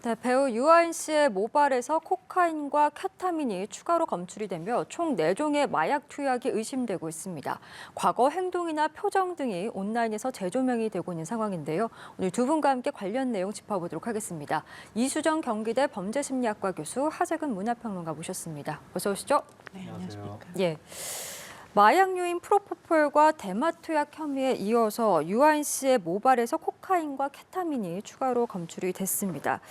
네, 배우 유아인 씨의 모발에서 코카인과 케타민이 추가로 검출이 되며 총 4종의 마약 투약이 의심되고 있습니다. 과거 행동이나 표정 등이 온라인에서 재조명이 되고 있는 상황인데요. 오늘 두 분과 함께 관련 내용 짚어보도록 하겠습니다. 이수정 경기대 범죄심리학과 교수, 하재근 문화평론가 모셨습니다. 어서 오시죠. 네, 안녕하십니까. 예. 마약류인 프로포폴과 대마 투약 혐의에 이어서 유아인 씨의 모발에서 코카인과 케타민이 추가로 검출이 됐습니다.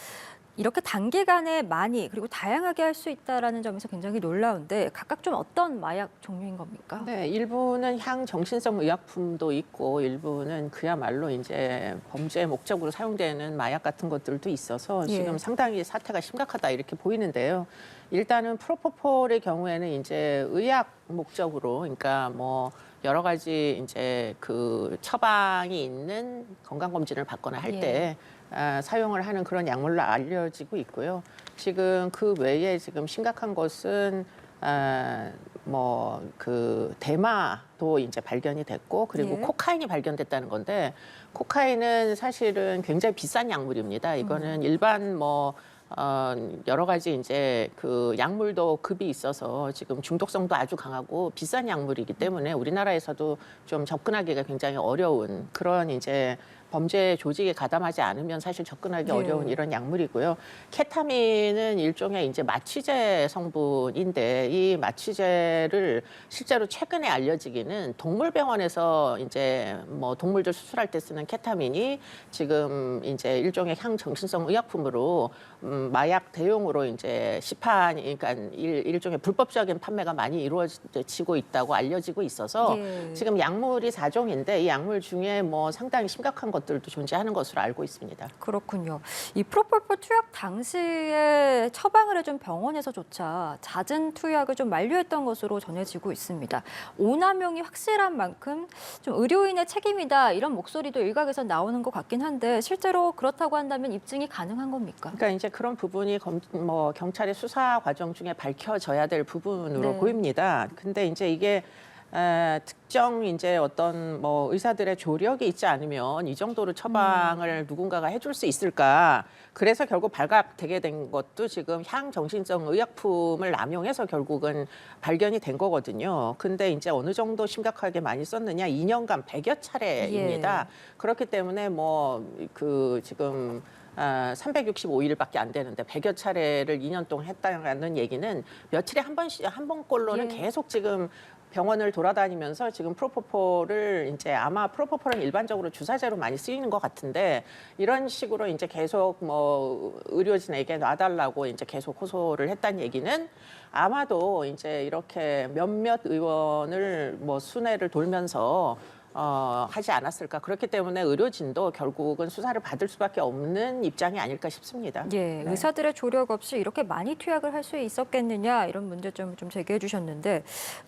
이렇게 단기간에 많이 그리고 다양하게 할 수 있다는 점에서 굉장히 놀라운데 각각 좀 어떤 마약 종류인 겁니까? 네, 일부는 향정신성 의약품도 있고 일부는 그야말로 이제 범죄 목적으로 사용되는 마약 같은 것들도 있어서 지금 상당히 사태가 심각하다 이렇게 보이는데요. 일단은 프로포폴의 경우에는 이제 의학 목적으로 그러니까 뭐 여러 가지 이제 그 처방이 있는 건강검진을 받거나 할 때 사용을 하는 그런 약물로 알려지고 있고요. 지금 그 외에 지금 심각한 것은 뭐 그 대마도 이제 발견이 됐고 그리고 코카인이 발견됐다는 건데 코카인은 사실은 굉장히 비싼 약물입니다. 이거는 일반 뭐 여러 가지 이제 그 약물도 급이 있어서 지금 중독성도 아주 강하고 비싼 약물이기 때문에 우리나라에서도 좀 접근하기가 굉장히 어려운 그런 이제 범죄 조직에 가담하지 않으면 사실 접근하기 어려운 이런 약물이고요. 케타민은 일종의 이제 마취제 성분인데 이 마취제를 실제로 최근에 알려지기는 동물병원에서 이제 뭐 동물들 수술할 때 쓰는 케타민이 지금 이제 일종의 향정신성 의약품으로 마약 대용으로 이제 시판, 그러니까 일종의 불법적인 판매가 많이 이루어지고 있다고 알려지고 있어서 지금 약물이 4종인데 이 약물 중에 뭐 상당히 심각한 것들도 존재하는 것으로 알고 있습니다. 그렇군요. 이 프로폴폴 투약 당시에 처방을 해준 병원에서조차 잦은 투약을 좀 만류했던 것으로 전해지고 있습니다. 오남용이 확실한 만큼 좀 의료인의 책임이다 이런 목소리도 일각에서 나오는 것 같긴 한데 실제로 그렇다고 한다면 입증이 가능한 겁니까? 그러니까 이제 그런 부분이 뭐 경찰의 수사 과정 중에 밝혀져야 될 부분으로 보입니다. 근데 이제 이게 특정 이제 어떤 뭐 의사들의 조력이 있지 않으면 이 정도로 처방을 누군가가 해줄 수 있을까? 그래서 결국 발각되게 된 것도 지금 향정신성 의약품을 남용해서 결국은 발견이 된 거거든요. 근데 이제 어느 정도 심각하게 많이 썼느냐? 2년간 100여 차례입니다. 그렇기 때문에 뭐 그 지금 365일밖에 안 되는데 100여 차례를 2년 동안 했다는 얘기는 며칠에 한 번꼴로는 계속 지금 병원을 돌아다니면서 지금 프로포폴을 이제 아마 프로포폴은 일반적으로 주사제로 많이 쓰이는 것 같은데 이런 식으로 이제 계속 뭐 의료진에게 놔달라고 이제 계속 호소를 했다는 얘기는 아마도 이제 이렇게 몇몇 의원을 뭐 순회를 돌면서 하지 않았을까. 그렇기 때문에 의료진도 결국은 수사를 받을 수밖에 없는 입장이 아닐까 싶습니다. 예, 의사들의 조력 없이 이렇게 많이 투약을 할 수 있었겠느냐 이런 문제점을 좀 제기해 주셨는데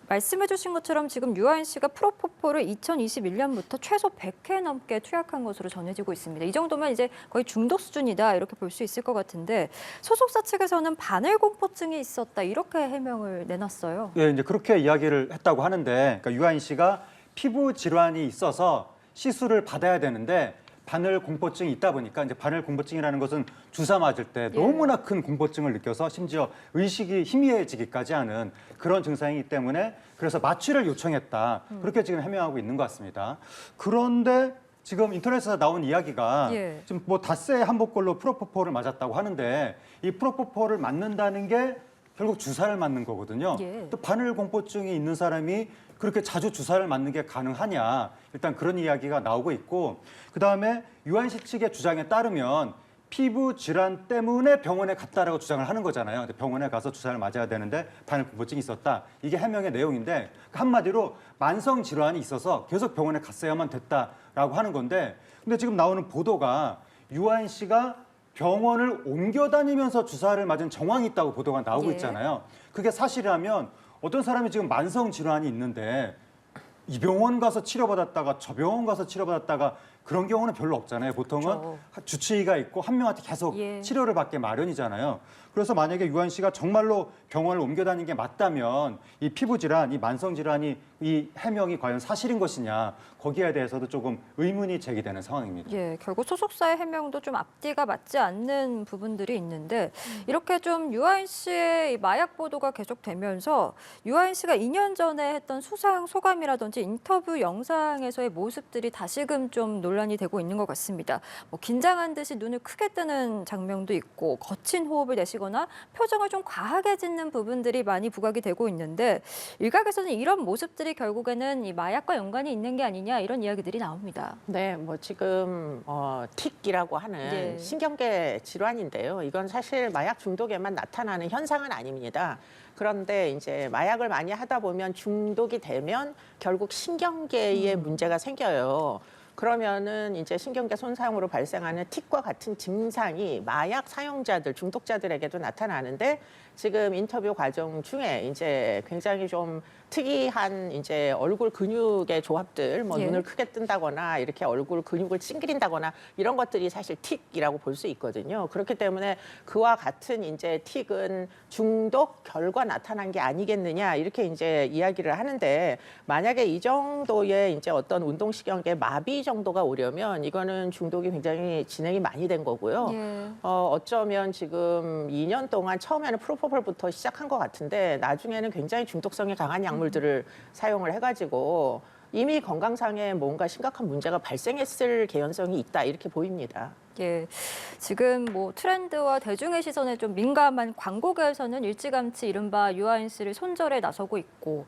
말씀해 주신 것처럼 지금 유아인 씨가 프로포폴을 2021년부터 최소 100회 넘게 투약한 것으로 전해지고 있습니다. 이 정도면 이제 거의 중독 수준이다 이렇게 볼 수 있을 것 같은데 소속사 측에서는 바늘 공포증이 있었다 이렇게 해명을 내놨어요. 예, 이제 그렇게 이야기를 했다고 하는데 그러니까 유아인 씨가 피부 질환이 있어서 시술을 받아야 되는데 바늘 공포증이 있다 보니까 이제 바늘 공포증이라는 것은 주사 맞을 때 너무나 큰 공포증을 느껴서 심지어 의식이 희미해지기까지 하는 그런 증상이기 때문에 그래서 마취를 요청했다. 그렇게 지금 해명하고 있는 것 같습니다. 그런데 지금 인터넷에서 나온 이야기가 지금 뭐 닷새 한복걸로 프로포폴을 맞았다고 하는데 이 프로포폴을 맞는다는 게 결국 주사를 맞는 거거든요. 또 바늘 공포증이 있는 사람이 그렇게 자주 주사를 맞는 게 가능하냐. 일단 그런 이야기가 나오고 있고 그다음에 유아인 씨 측의 주장에 따르면 피부 질환 때문에 병원에 갔다라고 주장을 하는 거잖아요. 병원에 가서 주사를 맞아야 되는데 바늘 공포증이 있었다. 이게 해명의 내용인데 한마디로 만성 질환이 있어서 계속 병원에 갔어야만 됐다라고 하는 건데 근데 지금 나오는 보도가 유아인 씨가 병원을 옮겨 다니면서 주사를 맞은 정황이 있다고 보도가 나오고 있잖아요. 그게 사실이라면 어떤 사람이 지금 만성 질환이 있는데 이 병원 가서 치료받았다가 저 병원 가서 치료받았다가 그런 경우는 별로 없잖아요. 보통은 그렇죠. 주치의가 있고 한 명한테 계속 예. 치료를 받게 마련이잖아요. 그래서 만약에 유한 씨가 정말로 병원을 옮겨 다니는 게 맞다면 이 피부 질환, 이 만성 질환이 이 해명이 과연 사실인 것이냐 거기에 대해서도 조금 의문이 제기되는 상황입니다. 예, 결국 소속사의 해명도 좀 앞뒤가 맞지 않는 부분들이 있는데 이렇게 좀 유아인 씨의 이 마약 보도가 계속되면서 유아인 씨가 2년 전에 했던 수상 소감이라든지 인터뷰 영상에서의 모습들이 다시금 좀 논란이 되고 있는 것 같습니다. 뭐 긴장한 듯이 눈을 크게 뜨는 장면도 있고 거친 호흡을 내시거나 표정을 좀 과하게 짓는 부분들이 많이 부각이 되고 있는데 일각에서는 이런 모습들이 결국에는 이 마약과 연관이 있는 게 아니냐 이런 이야기들이 나옵니다. 네, 뭐 지금 틱이라고 하는 네. 신경계 질환인데요. 이건 사실 마약 중독에만 나타나는 현상은 아닙니다. 그런데 이제 마약을 많이 하다 보면 중독이 되면 결국 신경계에 문제가 생겨요. 그러면은 이제 신경계 손상으로 발생하는 틱과 같은 증상이 마약 사용자들, 중독자들에게도 나타나는데 지금 인터뷰 과정 중에 이제 굉장히 좀 특이한 이제 얼굴 근육의 조합들, 뭐 예. 눈을 크게 뜬다거나 이렇게 얼굴 근육을 찡그린다거나 이런 것들이 사실 틱이라고 볼 수 있거든요. 그렇기 때문에 그와 같은 이제 틱은 중독 결과 나타난 게 아니겠느냐 이렇게 이제 이야기를 하는데 만약에 이 정도의 이제 어떤 운동신경계 마비 정도가 오려면 이거는 중독이 굉장히 진행이 많이 된 거고요. 예. 어쩌면 지금 2년 동안 처음에는 프로포폴부터 시작한 것 같은데 나중에는 굉장히 중독성이 강한 약물들을 사용을 해가지고 이미 건강상에 뭔가 심각한 문제가 발생했을 개연성이 있다 이렇게 보입니다. 예, 지금 뭐 트렌드와 대중의 시선에 좀 민감한 광고계에서는 일찌감치 이른바 유아인 씨를 손절에 나서고 있고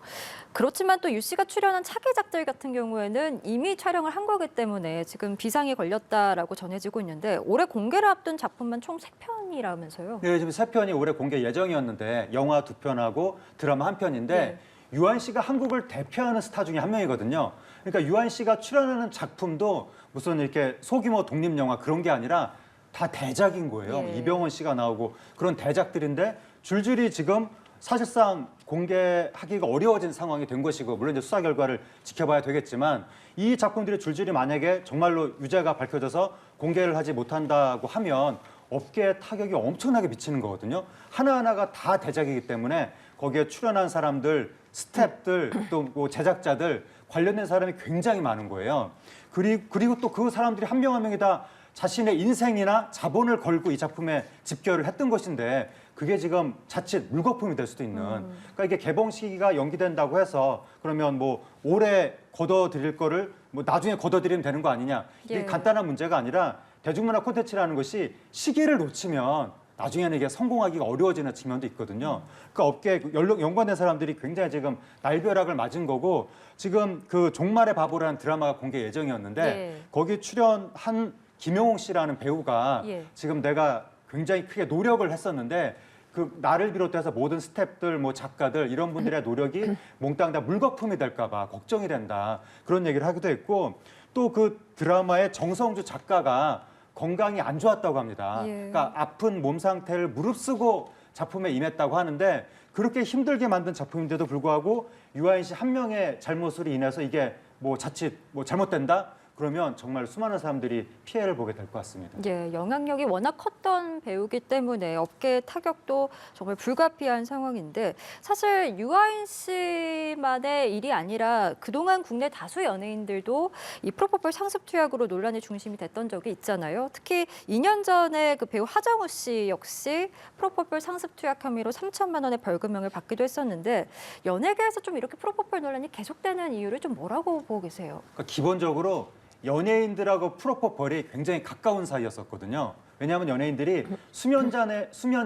그렇지만 또 유 씨가 출연한 차기작들 같은 경우에는 이미 촬영을 한 거기 때문에 지금 비상이 걸렸다라고 전해지고 있는데 올해 공개를 앞둔 작품만 총 3편이라면서요. 네, 지금 3편이 올해 공개 예정이었는데 영화 2편하고 드라마 1편인데 네. 유한 씨가 한국을 대표하는 스타 중에 한 명이거든요. 그러니까 유한 씨가 출연하는 작품도 무슨 이렇게 소규모 독립 영화 그런 게 아니라 다 대작인 거예요. 예. 이병헌 씨가 나오고 그런 대작들인데 줄줄이 지금 사실상 공개하기가 어려워진 상황이 된 것이고 물론 이제 수사 결과를 지켜봐야 되겠지만 이 작품들이 줄줄이 만약에 정말로 유죄가 밝혀져서 공개를 하지 못한다고 하면 업계에 타격이 엄청나게 미치는 거거든요. 하나하나가 다 대작이기 때문에 거기에 출연한 사람들, 스태프들, 또 뭐 제작자들 관련된 사람이 굉장히 많은 거예요. 그리고 또 그 사람들이 한 명 한 명이 다 자신의 인생이나 자본을 걸고 이 작품에 집결을 했던 것인데 그게 지금 자칫 물거품이 될 수도 있는. 그러니까 이게 개봉 시기가 연기된다고 해서 그러면 뭐 올해 걷어들일 거를 뭐 나중에 걷어들이면 되는 거 아니냐. 이게 예. 간단한 문제가 아니라 대중문화 콘텐츠라는 것이 시기를 놓치면 나중에는 이게 성공하기가 어려워지는 측면도 있거든요. 그러니까 업계에 연관된 사람들이 굉장히 지금 날벼락을 맞은 거고 지금 그 종말의 바보라는 드라마가 공개 예정이었는데 예. 거기 출연한 김용옥 씨라는 배우가 예. 지금 내가 굉장히 크게 노력을 했었는데 그 나를 비롯해서 모든 스태프들, 뭐 작가들 이런 분들의 노력이 몽땅 다 물거품이 될까 봐 걱정이 된다. 그런 얘기를 하기도 했고 또 그 드라마의 정성주 작가가 건강이 안 좋았다고 합니다. 예. 그러니까 아픈 몸 상태를 무릅쓰고 작품에 임했다고 하는데 그렇게 힘들게 만든 작품인데도 불구하고 유아인 씨 한 명의 잘못으로 인해서 이게 뭐 자칫 뭐 잘못된다? 그러면 정말 수많은 사람들이 피해를 보게 될 것 같습니다. 예, 영향력이 워낙 컸던 배우기 때문에 업계의 타격도 정말 불가피한 상황인데 사실 유아인 씨만의 일이 아니라 그동안 국내 다수 연예인들도 이 프로포폴 상습 투약으로 논란의 중심이 됐던 적이 있잖아요. 특히 2년 전에 그 배우 하정우 씨 역시 프로포폴 상습 투약 혐의로 3천만 원의 벌금형을 받기도 했었는데 연예계에서 좀 이렇게 프로포폴 논란이 계속되는 이유를 좀 뭐라고 보고 계세요? 그러니까 기본적으로 연예인들하고 프로포폴이 굉장히 가까운 사이였었거든요. 왜냐하면 연예인들이 수면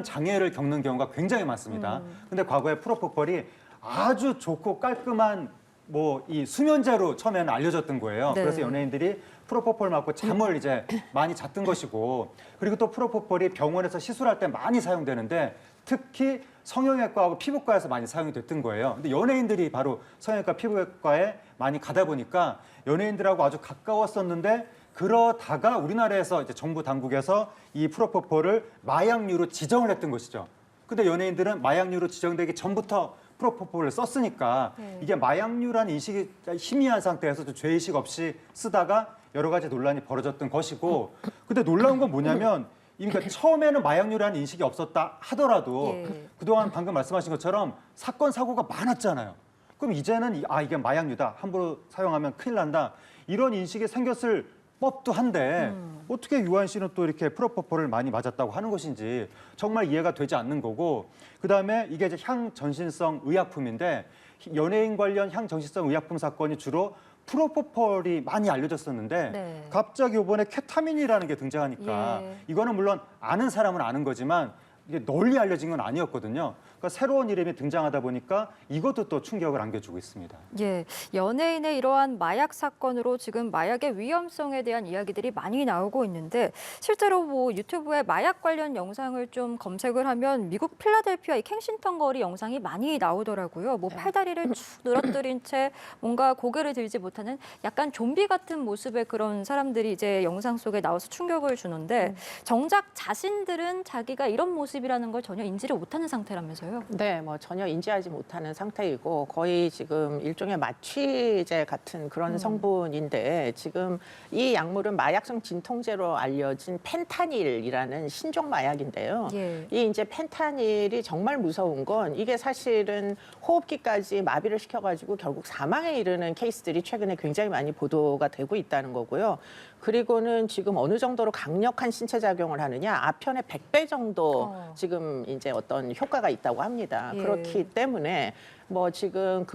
장애를 겪는 경우가 굉장히 많습니다. 근데 과거에 프로포폴이 아주 좋고 깔끔한 뭐 이 수면제로 처음에는 알려졌던 거예요. 네. 그래서 연예인들이 프로포폴 맞고 잠을 이제 많이 잤던 것이고 그리고 또 프로포폴이 병원에서 시술할 때 많이 사용되는데 특히 성형외과하고 피부과에서 많이 사용이 됐던 거예요. 근데 연예인들이 바로 성형외과, 피부과에 많이 가다 보니까 연예인들하고 아주 가까웠었는데 그러다가 우리나라에서 이제 정부 당국에서 이 프로포폴을 마약류로 지정을 했던 것이죠. 근데 연예인들은 마약류로 지정되기 전부터 프로포폴을 썼으니까 이게 마약류라는 인식이 희미한 상태에서 죄의식 없이 쓰다가 여러 가지 논란이 벌어졌던 것이고, 근데 놀라운 건 뭐냐면 그러니까 처음에는 마약류라는 인식이 없었다 하더라도 예. 그동안 방금 말씀하신 것처럼 사건 사고가 많았잖아요. 그럼 이제는 이게 마약류다, 함부로 사용하면 큰일 난다, 이런 인식이 생겼을 법도 한데 어떻게 유한 씨는 또 이렇게 프로포폴을 많이 맞았다고 하는 것인지 정말 이해가 되지 않는 거고, 그다음에 이게 이제 향전신성 의약품인데 연예인 관련 향전신성 의약품 사건이 주로 프로포폴이 많이 알려졌었는데 네. 갑자기 이번에 케타민이라는 게 등장하니까 예. 이거는 물론 아는 사람은 아는 거지만 이게 널리 알려진 건 아니었거든요. 그러니까 새로운 이름이 등장하다 보니까 이것도 또 충격을 안겨주고 있습니다. 예, 연예인의 이러한 마약 사건으로 지금 마약의 위험성에 대한 이야기들이 많이 나오고 있는데 실제로 뭐 유튜브에 마약 관련 영상을 좀 검색을 하면 미국 필라델피아 이 캥싱턴 거리 영상이 많이 나오더라고요. 뭐 팔다리를 축 늘어뜨린 채 뭔가 고개를 들지 못하는 약간 좀비 같은 모습의 그런 사람들이 이제 영상 속에 나와서 충격을 주는데 정작 자신들은 자기가 이런 모습이라는 걸 전혀 인지를 못하는 상태라면서요. 네, 뭐 전혀 인지하지 못하는 상태이고 거의 지금 일종의 마취제 같은 그런 성분인데 지금 이 약물은 마약성 진통제로 알려진 펜타닐이라는 신종 마약인데요. 예. 이 이제 펜타닐이 정말 무서운 건 이게 사실은 호흡기까지 마비를 시켜가지고 결국 사망에 이르는 케이스들이 최근에 굉장히 많이 보도가 되고 있다는 거고요. 그리고는 지금 어느 정도로 강력한 신체 작용을 하느냐, 아편의 100배 정도 지금 이제 어떤 효과가 있다고 합니다. 예. 그렇기 때문에 뭐 지금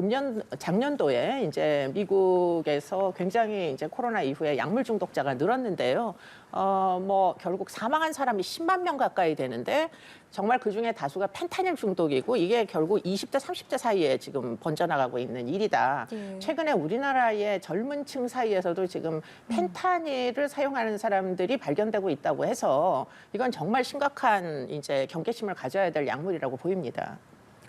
작년도에 이제 미국에서 굉장히 이제 코로나 이후에 약물 중독자가 늘었는데요. 뭐 결국 사망한 사람이 10만 명 가까이 되는데 정말 그 중에 다수가 펜타닐 중독이고 이게 결국 20대, 30대 사이에 지금 번져나가고 있는 일이다. 예. 최근에 우리나라의 젊은 층 사이에서도 지금 펜타닐을 사용하는 사람들이 발견되고 있다고 해서 이건 정말 심각한 이제 경계심을 가져야 될 약물이라고 보입니다.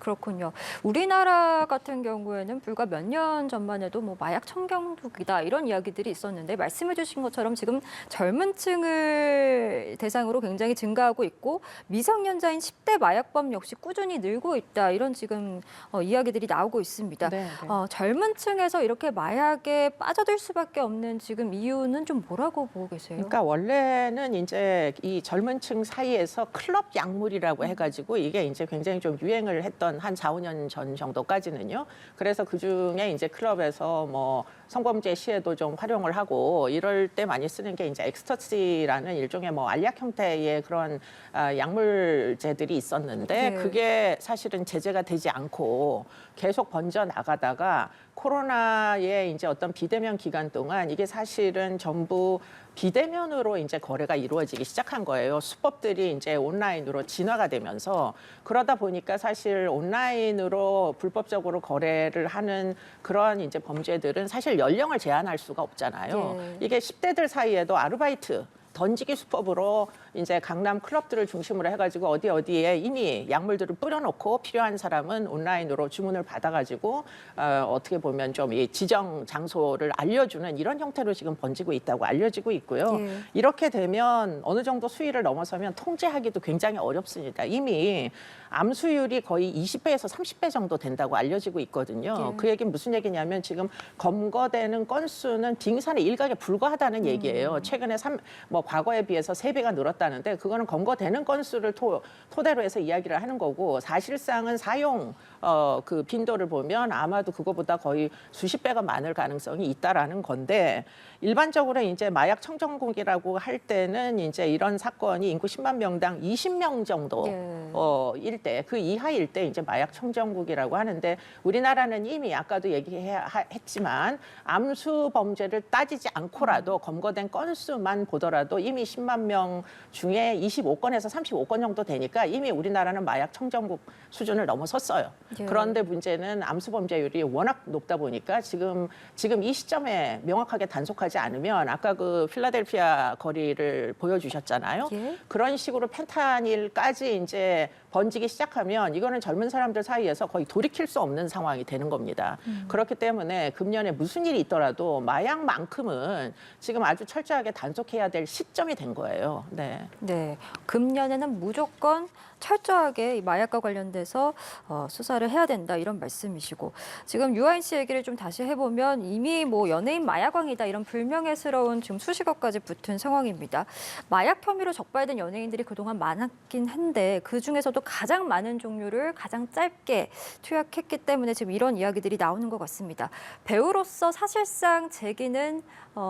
그렇군요. 우리나라 같은 경우에는 불과 몇 년 전만 해도 뭐 마약 청정국이다 이런 이야기들이 있었는데 말씀해 주신 것처럼 지금 젊은 층을 대상으로 굉장히 증가하고 있고 미성년자인 10대 마약범 역시 꾸준히 늘고 있다 이런 지금 이야기들이 나오고 있습니다. 네, 네. 젊은 층에서 이렇게 마약에 빠져들 수밖에 없는 지금 이유는 좀 뭐라고 보고 계세요? 그러니까 원래는 이제 이 젊은 층 사이에서 클럽 약물이라고 해가지고 이게 이제 굉장히 좀 유행을 했던 한 4, 5년 전 정도까지는요. 그래서 그중에 이제 클럽에서 뭐 성범죄 시에도 좀 활용을 하고 이럴 때 많이 쓰는 게 이제 엑스터시라는 일종의 뭐 알약 형태의 그런 약물제들이 있었는데 네. 그게 사실은 제재가 되지 않고 계속 번져 나가다가 코로나의 이제 어떤 비대면 기간 동안 이게 사실은 전부 비대면으로 이제 거래가 이루어지기 시작한 거예요. 수법들이 이제 온라인으로 진화가 되면서 그러다 보니까 사실 온라인으로 불법적으로 거래를 하는 그런 이제 범죄들은 사실 연령을 제한할 수가 없잖아요. 예. 이게 10대들 사이에도 아르바이트 던지기 수법으로 이제 강남 클럽들을 중심으로 해가지고 어디에 이미 약물들을 뿌려놓고 필요한 사람은 온라인으로 주문을 받아가지고 어떻게 보면 좀 이 지정 장소를 알려주는 이런 형태로 지금 번지고 있다고 알려지고 있고요. 예. 이렇게 되면 어느 정도 수위를 넘어서면 통제하기도 굉장히 어렵습니다. 이미 암수율이 거의 20배에서 30배 정도 된다고 알려지고 있거든요. 예. 그 얘기는 무슨 얘기냐면 지금 검거되는 건수는 빙산의 일각에 불과하다는 얘기예요. 최근에 과거에 비해서 3배가 늘었다는데 그거는 검거되는 건수를 토대로 해서 이야기를 하는 거고 사실상은 사용 그 빈도를 보면 아마도 그거보다 거의 수십 배가 많을 가능성이 있다라는 건데 일반적으로 이제 마약 청정국이라고 할 때는 이제 이런 사건이 인구 10만 명당 20명 정도 일 때 그 이하일 때 이제 마약 청정국이라고 하는데 우리나라는 이미 아까도 얘기했지만 암수 범죄를 따지지 않고라도 검거된 건수만 보더라도 이미 10만 명 중에 25건에서 35건 정도 되니까 이미 우리나라는 마약 청정국 수준을 넘어섰어요. 예. 그런데 문제는 암수 범죄율이 워낙 높다 보니까 지금 이 시점에 명확하게 단속하지 않으면 아까 그 필라델피아 거리를 보여주셨잖아요. 예. 그런 식으로 펜타닐까지 이제 번지기 시작하면 이거는 젊은 사람들 사이에서 거의 돌이킬 수 없는 상황이 되는 겁니다. 그렇기 때문에 금년에 무슨 일이 있더라도 마약만큼은 지금 아주 철저하게 단속해야 될 시점이 된 거예요. 네. 네, 금년에는 무조건 철저하게 이 마약과 관련돼서 수사를 해야 된다 이런 말씀이시고 지금 유아인 씨 얘기를 좀 다시 해보면 이미 뭐 연예인 마약왕이다 이런 불명예스러운 지금 수식어까지 붙은 상황입니다. 마약 혐의로 적발된 연예인들이 그동안 많았긴 한데 그 중에서도 가장 많은 종류를 가장 짧게 투약했기 때문에 지금 이런 이야기들이 나오는 것 같습니다. 배우로서 사실상 재기는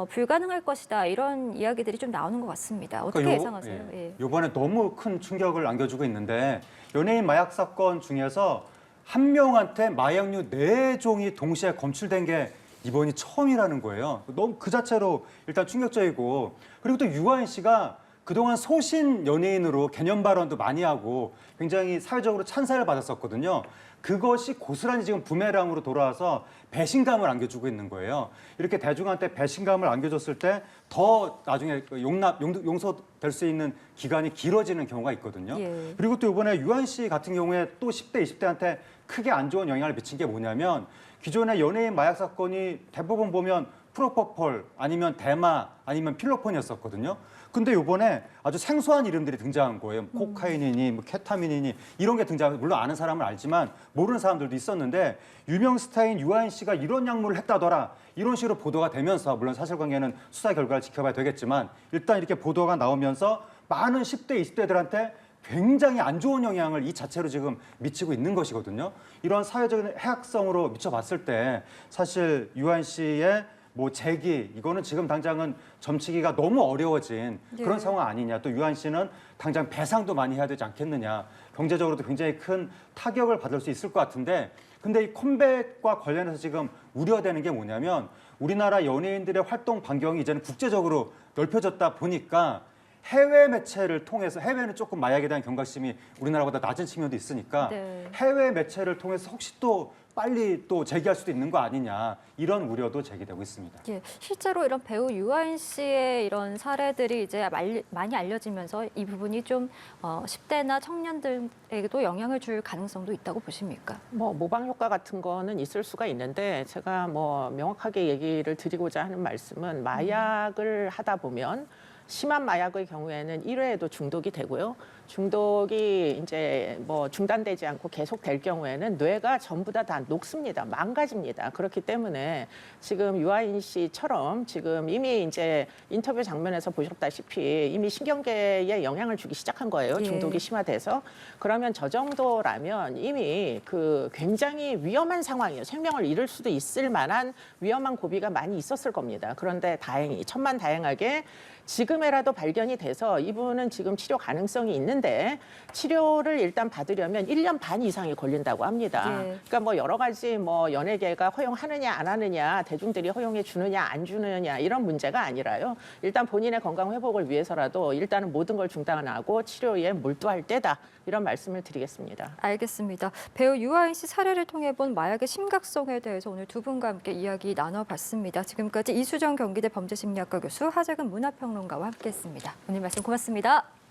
불가능할 것이다 이런 이야기들이 좀 나오는 것 같습니다. 어떻게 예상하세요? 예. 이번에 너무 큰 충격을 안겨주고 있는데 연예인 마약 사건 중에서 한 명한테 마약류 4종이 동시에 검출된 게 이번이 처음이라는 거예요. 너무 그 자체로 일단 충격적이고 그리고 또 유아인 씨가 그동안 소신 연예인으로 개념 발언도 많이 하고 굉장히 사회적으로 찬사를 받았었거든요. 그것이 고스란히 지금 부메랑으로 돌아와서 배신감을 안겨주고 있는 거예요. 이렇게 대중한테 배신감을 안겨줬을 때 더 나중에 용서될 수 있는 기간이 길어지는 경우가 있거든요. 예. 그리고 또 이번에 유한 씨 같은 경우에 또 10대, 20대한테 크게 안 좋은 영향을 미친 게 뭐냐면 기존의 연예인 마약 사건이 대부분 보면 프로포폴 아니면 대마 아니면 필로폰이었었거든요. 근데 이번에 아주 생소한 이름들이 등장한 거예요. 코카인이니 뭐 케타민이니 이런 게 등장해서 물론 아는 사람은 알지만 모르는 사람들도 있었는데 유명 스타인 유아인 씨가 이런 약물을 했다더라 이런 식으로 보도가 되면서 물론 사실관계는 수사 결과를 지켜봐야 되겠지만 일단 이렇게 보도가 나오면서 많은 10대, 20대들한테 굉장히 안 좋은 영향을 이 자체로 지금 미치고 있는 것이거든요. 이런 사회적인 해악성으로 미쳐봤을 때 사실 유아인 씨의 뭐 재기 이거는 지금 당장은 점치기가 너무 어려워진 그런 상황 아니냐. 또 유한 씨는 당장 배상도 많이 해야 되지 않겠느냐. 경제적으로도 굉장히 큰 타격을 받을 수 있을 것 같은데 근데 이 컴백과 관련해서 지금 우려되는 게 뭐냐면 우리나라 연예인들의 활동 반경이 이제는 국제적으로 넓혀졌다 보니까 해외 매체를 통해서 해외는 조금 마약에 대한 경각심이 우리나라보다 낮은 측면도 있으니까 네. 해외 매체를 통해서 혹시 또 빨리 또 제기할 수도 있는 거 아니냐 이런 우려도 제기되고 있습니다. 예, 실제로 이런 배우 유아인 씨의 이런 사례들이 이제 많이 알려지면서 이 부분이 좀 10대나 청년들에게도 영향을 줄 가능성도 있다고 보십니까? 뭐 모방 효과 같은 거는 있을 수가 있는데 제가 뭐 명확하게 얘기를 드리고자 하는 말씀은 마약을 하다 보면 심한 마약의 경우에는 1회에도 중독이 되고요. 중독이 이제 뭐 중단되지 않고 계속될 경우에는 뇌가 전부 다 녹습니다. 망가집니다. 그렇기 때문에 지금 유아인 씨처럼 지금 이미 이제 인터뷰 장면에서 보셨다시피 이미 신경계에 영향을 주기 시작한 거예요. 중독이 심화돼서. 그러면 저 정도라면 이미 그 굉장히 위험한 상황이에요. 생명을 잃을 수도 있을 만한 위험한 고비가 많이 있었을 겁니다. 그런데 다행히 천만다행하게 지금에라도 발견이 돼서 이분은 지금 치료 가능성이 있는데 치료를 일단 받으려면 1년 반 이상이 걸린다고 합니다. 예. 그러니까 뭐 여러 가지 뭐 연예계가 허용하느냐 안 하느냐 대중들이 허용해 주느냐 안 주느냐 이런 문제가 아니라요. 일단 본인의 건강 회복을 위해서라도 일단은 모든 걸 중단하고 치료에 몰두할 때다. 이런 말씀을 드리겠습니다. 알겠습니다. 배우 유아인 씨 사례를 통해 본 마약의 심각성에 대해서 오늘 두 분과 함께 이야기 나눠봤습니다. 지금까지 이수정 경기대 범죄심리학과 교수, 하재근 문화평론가와 함께했습니다. 오늘 말씀 고맙습니다.